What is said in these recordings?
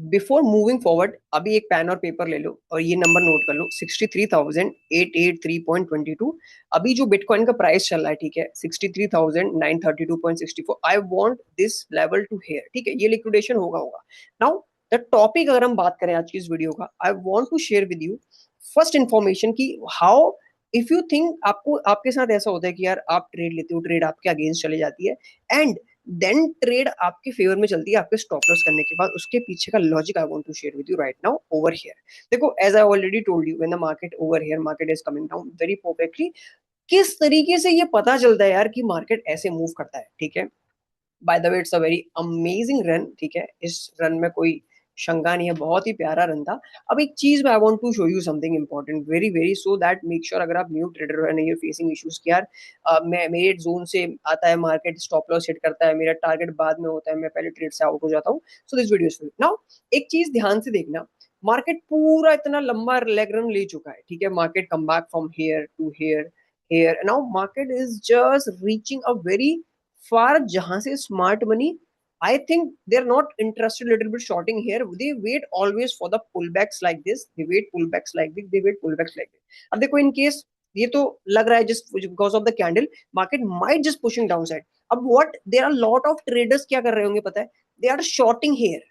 Before moving forward अभी एक pen और पेपर ले लो और ये नंबर नोट कर लो 63,883.22। अभी जो बिटकॉइन का प्राइस चल रहा है, ठीक है, 63,932.64। I want this level to here, ठीक है, ये लिक्विडेशन होगा। नाउ द टॉपिक अगर हम बात करें आज की इस वीडियो का, I want to share with you first information की हाउ इफ यू थिंक आपको आपके साथ ऐसा होता है कि यार आप ट्रेड लेते हो, ट्रेड आपके अगेंस्ट चले जाती है एंड देन ट्रेड आपके फेवर में चलती है आपके स्टॉप लॉस करने के बाद, उसके पीछे का logic I want to share with you right now over here. देखो, as I already told you, when the market over here, market is coming down very perfectly. किस तरीके से ये पता चलता है यार कि मार्केट ऐसे मूव करता है, ठीक है। By the way it's a very amazing run, ठीक है, इस रन में कोई शंका नहीं है, बहुत ही प्यारा रन था। अब एक चीज में I want to show you something important very very, so that make sure अगर आप न्यू ट्रेडर हो एंड यू फेसिंग इश्यूज कि यार मैं मेरे जोन से आता है मार्केट, स्टॉप लॉस हिट करता है, मेरा टारगेट बाद में होता है, मैं पहले ट्रेड से आउट हो जाता हूँ। So this video is now एक चीज ध्यान से देखना, मार्केट पूरा इतना लंबा लेग रन ले चुका है, ठीक है, market come back from here to here here, now market is just reaching a very far जहां से smart money I think they're not interested a little bit shorting here. They wait always for the pullbacks like this. They wait pullbacks like this. They wait pullbacks like this. अब देखो in case ये तो लग रहा है just because of the candle, market might just pushing downside. अब what there are lot of traders क्या कर रहे होंगे पता है? They are shorting here.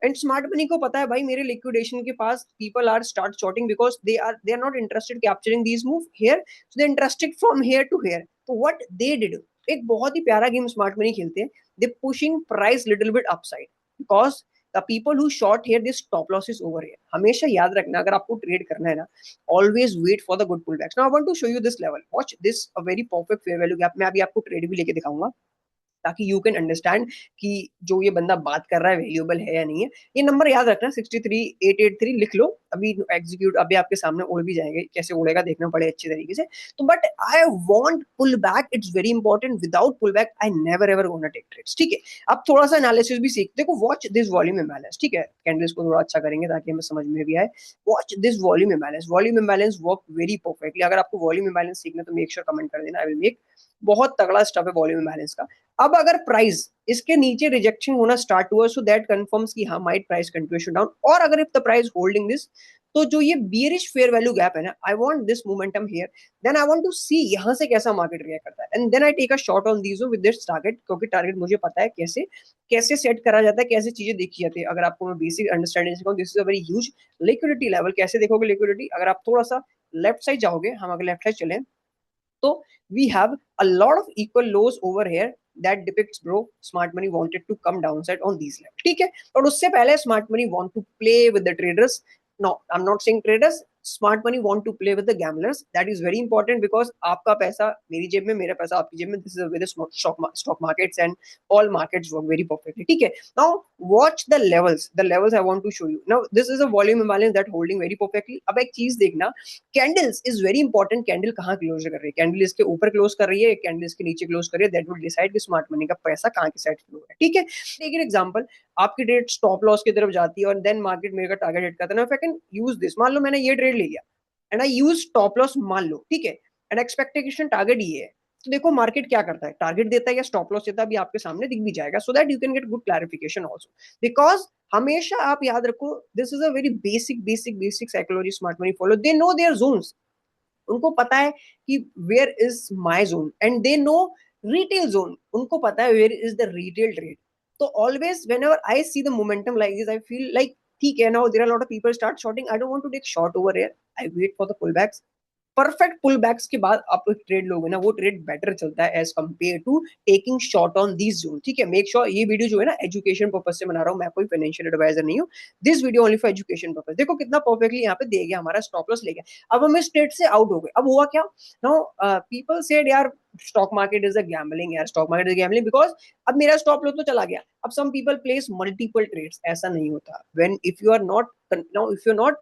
And smart money को पता है भाई मेरे लिक्विडेशन के पास people are start shorting because they are not interested capturing these move here, so they interested from here to here. तो व्हाट दे डिड, एक बहुत ही प्यारा गेम स्मार्ट मनी खेलते हैं, they pushing price little bit upside because the people who short here this stop loss is over here. हमेशा याद रखना अगर आपको ट्रेड करना है ना, always wait for the good pull backs. Now I want to show you this level, watch this a very perfect fair value gap. मैं अभी आपको ट्रेड भी लेके दिखाऊंगा ताकि यू कैन अंडरस्टैंड कि जो ये बंदा बात कर रहा है वैल्यूएबल है या नहीं है। ये नंबर याद रखना 63,883 लिख लो, अभी एग्जीक्यूट अभी आपके सामने उड़ भी जाएंगे, कैसे उड़ेगा देखना पड़े अच्छे तरीके से। तो but I want pull back, it's very important, without pull back I never ever gonna take trades, ठीक है। अब थोड़ा सा एनालिसिस भी सीख, देखो वॉच दिस वॉल्यूम इम्बैलेंस, ठीक है, कैंडल्स को थोड़ा अच्छा करेंगे ताकि हमें समझ में भी आए। Watch this volume imbalance, volume imbalance work very perfectly. अगर आपको वॉल्यूम इम्बैलेंस सीखना तो मेक श्योर कमेंट कर देना, आई विल मेक, बहुत तगड़ा स्टफ है वॉल्यूम इम्बैलेंस का। अब अगर प्राइस इसके नीचे रिजेक्शन होना स्टार्ट हुआ, सो दैट कंफर्म्स कि हाँ माइट प्राइस कंटिन्यू डाउन, और अगर if the price holding this, तो जो ये बियरिश फेयर वैल्यू गैप है ना, I want this momentum here, then I want to see यहां से कैसा मार्केट रिएक्ट करता है, and then I take a shot on these with this target, क्योंकि टारगेट मुझे पता है कैसे कैसे सेट करा जाता है, कैसे चीजें देखी जाती है। अगर आपको मैं बेसिक अंडरस्टैंडिंग सिखाऊं, this is a very huge liquidity level. कैसे देखोगे लिक्विडिटी, अगर आप थोड़ा सा लेफ्ट साइड जाओगे, हम अगर लेफ्ट साइड चले तो we have a lot of equal lows over here that depicts bro smart money wanted to come downside on these levels, ठीक है। और उससे पहले smart money want to play with the traders, no I'm not saying traders, smart money want to play with the gamblers, that is very important because आपका पैसा मेरी जेब में, मेरा पैसा आपकी जेब में, this is a very stock markets and all markets work very perfectly, ठीक है। now watch the levels I want to show you now, this is a volume imbalance that holding very perfectly। अब एक चीज देखना, candles is very important, candle कहाँ close कर रही है, कैंडल इसके ऊपर क्लोज कर रही है, कैंडल इसके नीचे क्लोज कर रही है, दैट विल डिसाइड कि स्मार्ट मनी का पैसा कहाँ की साइड फ्लो है, ठीक है। देखिए एग्जांपल, आपकी ट्रेड स्टॉप लॉस की तरफ जाती है और देन मार्केट मेरे का टारगेट हिट करता है ना, if I can use this, मान लो मैंने ये ट्रेड ले लिया and I use stop loss, मान लो, ठीक है, एंड एक्सपेक्टेशन टारगेट ये है, तो देखो मार्केट क्या करता है, टारगेट देता है या स्टॉप लॉस देता है, अभी आपके सामने दिख भी जाएगा, so that you can get good clarification also. Because हमेशा आप याद रखो, this is a very basic psychology smart money follow, they know their zones, उनको पता है कि where is my zone and they know retail zone, उनको पता है where is the retail trade. तो always whenever I see the momentum like this, I feel like ठीक है, now there are lot of people start shorting, I don't want to take short over here, I wait for the pull backs. Perfect pull backs के बाद आप एक trade लोगे ना, वो trade better चलता है as compare to taking short on this zone, ठीक है। मेक श्योर ये वीडियो जो है ना एजुकेशन पर्पज से बना रहा हूँ, मैं कोई फाइनेंशियल एडवाइजर नहीं हूँ, this video only for education purpose. देखो कितना परफेक्टली यहाँ पे दे गया, हमारा स्टॉप लॉस ले गया। अब हम इस ट्रेड से आउट हो गए, अब हुआ क्या, नाउ पीपल सेड यार stock market is a gambling, यार stock market is gambling because अब मेरा स्टॉप लॉस तो चला गया। अब some people place multiple trades, ऐसा नहीं होता। When if you are not, now if you are not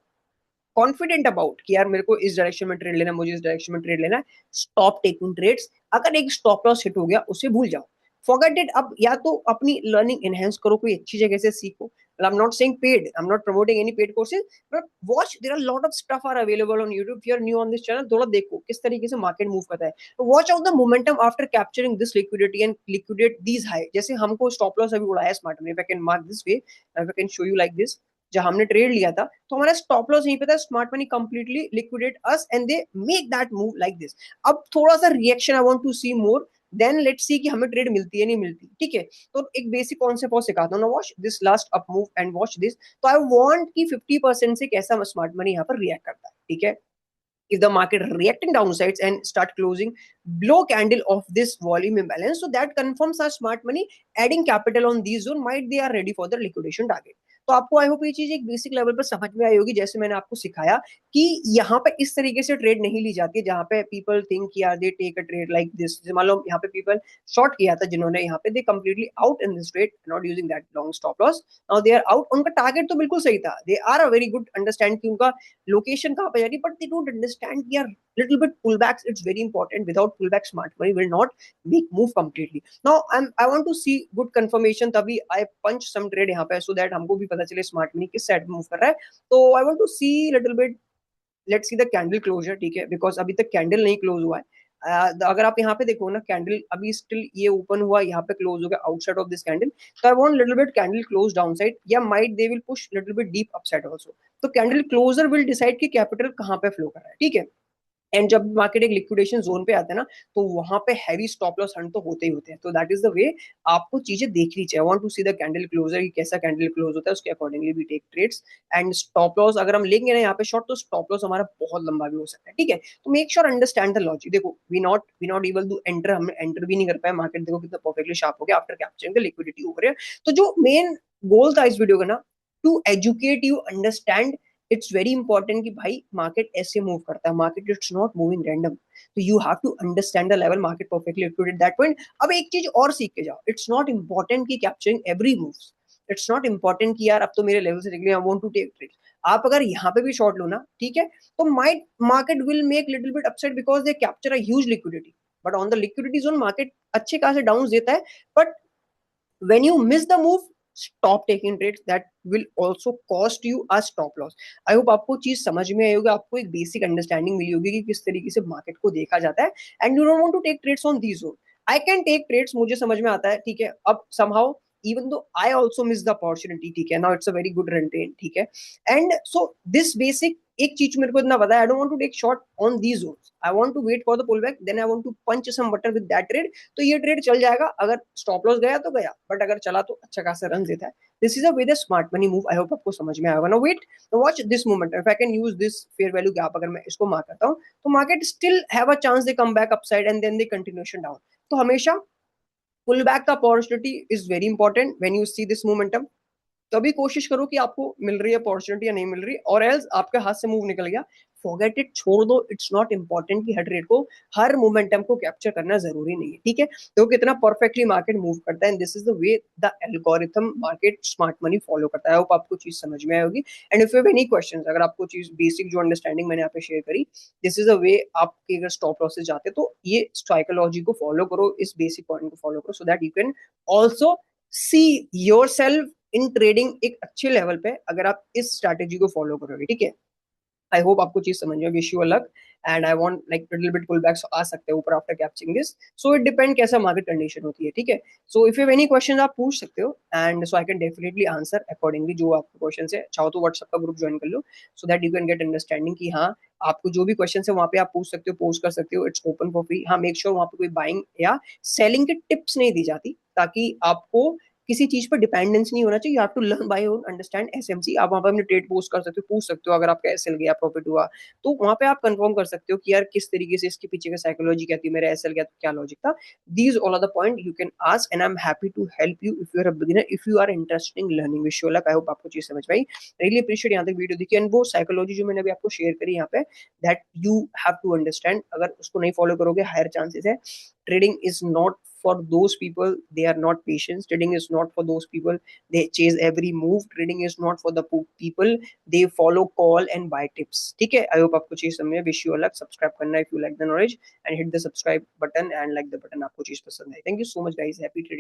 confident about कि यार मेरे को इस डायरेक्शन में ट्रेड लेना, मुझे इस डायरेक्शन में ट्रेड लेना है, स्टॉप टेकिंग ट्रेड्स। अगर एक स्टॉप लॉस हिट हो गया उसे भूल जाओ, फॉरगेट इट। अब या तो अपनी लर्निंग एनहेंस करो, कोई अच्छी जगह से सीखो, I'm not saying paid, I'm not promoting any paid courses, but watch, there are a lot of stuff are available on YouTube. If you're new on this channel, थोड़ा देखो किस तरीके से मार्केट मूव करता है. Watch out the momentum after capturing this liquidity and liquidate these high. जैसे हमको stop loss अभी उड़ाया smart money, if I can mark this way, if I can show you like this, जब हमने trade लिया था तो हमारा स्टॉप लॉस यहीं पे था, smart money completely liquidate us and they make that move like this. अब थोड़ा सा reaction I want to see more, then let's see कि हमें ट्रेड मिलती है नहीं मिलती. ठीक है, तो एक बेसिक कॉन्सेप्ट और सिखाता हूँ ना. Watch this last up move and watch this. तो आई वांट कि 50% से कैसा स्मार्ट मनी यहाँ पर रिएक्ट करता है. ठीक है, if the market reacting downsides and start closing below candle of this volume imbalance, so that confirms our smart money adding capital on these zone might they are ready for the liquidation target. तो आपको I hope ये चीज एक basic level पर समझ में आई होगी, जैसे मैंने आपको सिखाया कि यहाँ पे इस तरीके से ट्रेड नहीं ली जाती है जहाँ पे पीपल थिंक यार they take a trade like this. मान लो यहाँ पे पीपल शॉर्ट किया था जिन्होंने, यहाँ पे they completely out in this trade, not using that long stop loss. Now they are out. उनका टारगेट तो बिल्कुल सही था, they are a very good understand कि उनका लोकेशन कहाँ पे जा रही, बट दे डोंट अंडरस्टैंड कि यार little bit pullbacks, it's very important. Without pullback, smart money will not make move completely. Now I want to see good confirmation, तभी I punch some trade यहाँ पे so that हमको भी पता चले smart money किस साइड मूव कर रहा है. तो I want to see little bit, let's see the candle closure. ठीक है, because अभी तक कैंडल नहीं क्लोज हुआ है. अगर आप यहाँ पे देखो ना, कैंडल अभी स्टिल ये ओपन हुआ, यहाँ पे क्लोज हो गया आउटसाइड ऑफ दिस कैंडल. तो I want little bit candle close downside, या might they will push little bit deep upside also. तो कैंडल क्लोजर विल डिसाइड कि कैपिटल कहाँ पे फ्लो कर रहा है. ठीक है, एंड जब मार्केट एक लिक्विडेशन जोन पे आता है ना, तो वहां पे हैवी स्टॉप लॉस हंट तो होते ही होते हैं. तो दैट इज द वे आपको चीजें देखनी चाहिए. I want to see the candle closure, कैसा कैंडल क्लोज होता है, उसके accordingly we take trades. And stop loss अगर हम लेंगे ना यहाँ पे शॉर्ट, तो स्टॉप लॉस हमारा बहुत लंबा भी हो सकता है. ठीक है, तो make sure understand the logic. देखो we not able to enter, हम एंटर भी नहीं कर पाए. मार्केट देखो कितना परफेक्टली शार्प हो गया after capturing the liquidity over here. तो जो मेन गोल था इस वीडियो का ना, to educate you understand. It's very important कि भाई मार्केट ऐसे मूव करता है, market it's not moving random. तो you have to understand the level, market perfectly liquidate that point. अब एक चीज और सीख के जाओ, इट्स नॉट इंपॉर्टेंट की capturing every move. It's not important कि यार अब तो मेरे लेवल से निकले, I want to take trade. आप अगर यहाँ पे भी शॉर्ट लो ना, ठीक है, तो might market will make little bit upside because they capture a huge liquidity. But on the liquidity zone market अच्छे खासे डाउन देता है. But when you miss the move, stop taking trades, that will also cost you a stop loss. I hope आपको चीज समझ में आई होगी, आपको एक बेसिक अंडरस्टैंडिंग मिली होगी कि किस तरीके से मार्केट को देखा जाता है. And you don't want to take trades on these zone. I can take trades, मुझे समझ में आता है. ठीक है, अब somehow even though I also miss the opportunity, ठीक है, now it's a very good run train. ठीक है, and so this basic एक चीज मेरे को इतना पता है, I don't want to take short on these zones. I want to wait for the pull back, then I want to punch some butter with that trade. तो ये trade चल जाएगा, अगर स्टॉप लॉस गया तो गया, बट अगर चला तो अच्छा खासा रन देता है. This is a way the smart money move. I hope आपको समझ में आएगा. Now wait, watch this moment. If I can use this fair value gap, अगर मैं इसको मार्क करता हूँ, तो market still have a chance they come back upside and then they continuation down. तो हमेशा पुल बैक का opportunity is very important when you see this momentum. तभी कोशिश करो कि आपको मिल रही है अपॉर्चुनिटी या नहीं मिल रही, और एल्स आपके हाथ से मूव निकल गया, फॉरगेट इट, छोड़ दो. इट्स नॉट इंपॉर्टेंट कि हर ट्रेड को, हर मोमेंटम को कैप्चर करना जरूरी नहीं है. ठीक है, तो कितना परफेक्टली मार्केट मूव करता है. This is the way the algorithm market smart money follow करता है. आई होप आपको चीज समझ में आई होगी. And if you have any questions, अगर आपको चीज बेसिक जो अंडरस्टैंडिंग मैंने यहाँ पे शेयर करी, दिस इज अ वे, आपके अगर स्टॉप लॉसेस जाते तो ये साइकोलॉजी को फॉलो करो, इस बेसिक पॉइंट को फॉलो करो, सो that you can also see your self in trading एक अच्छे लेवल पे, अगर आप इस स्ट्रैटेजी को फॉलो करोगे. ठीक है, आई होप आपको चीज समझ में. Wish you luck. And I want like little bit pull backs आ सकते हैं ऊपर after capturing this. So it depend कैसा मार्केट कंडीशन होती है. ठीक है, so if you have any question आप पूछ सकते हो, and so I can definitely answer accordingly. जो आपको क्वेश्चन है, चाहो तो व्हाट्सएप का ग्रुप ज्वाइन कर लो, so that you can get understanding कि हाँ, आपको जो भी क्वेश्चन है वहाँ पे आप पूछ सकते हो, पोस्ट कर सकते हो. It's open for free. हाँ, मेक श्योर वहाँ पे कोई बाइंग या सेलिंग की टिप्स नहीं दी जाती, ताकि आपको किसी चीज पर डिपेंडेंस नहीं होना चाहिए. You have to learn by own, understand SMC. आप वहाँ पे अपने ट्रेड पोस्ट कर सकते हो, पूछ सकते हो अगर आपका एसएल गया, प्रॉफिट हुआ, तो वहाँ पे आप कंफर्म कर सकते हो कि यार किस तरीके से इसके पीछे का साइकोलॉजी क्या थी, मेरा एसएल गया तो क्या लॉजिक था. These all are the point you can ask, and I am happy to help you if you are a beginner, if you are interested in learning. Wish you luck. I hope आपको चीज समझ में आई. Really appreciate यहाँ तक video देखिए. And वो psychology जो मैंने अभी आपको शेयर करी यहाँ पे, that you have to understand. अगर उसको नहीं फॉलो करोगे, हायर चांसेस है. Trading is not for those people, they are not patient. Trading is not for those people, they chase every move. Trading is not for the people, they follow call and buy tips. ठीक है, I hope आपको चीज समझ में. Wish you luck. Subscribe करना if you like the knowledge, and hit the subscribe button and like the button आपको चीज पसंद है. Thank you so much guys. Happy trading.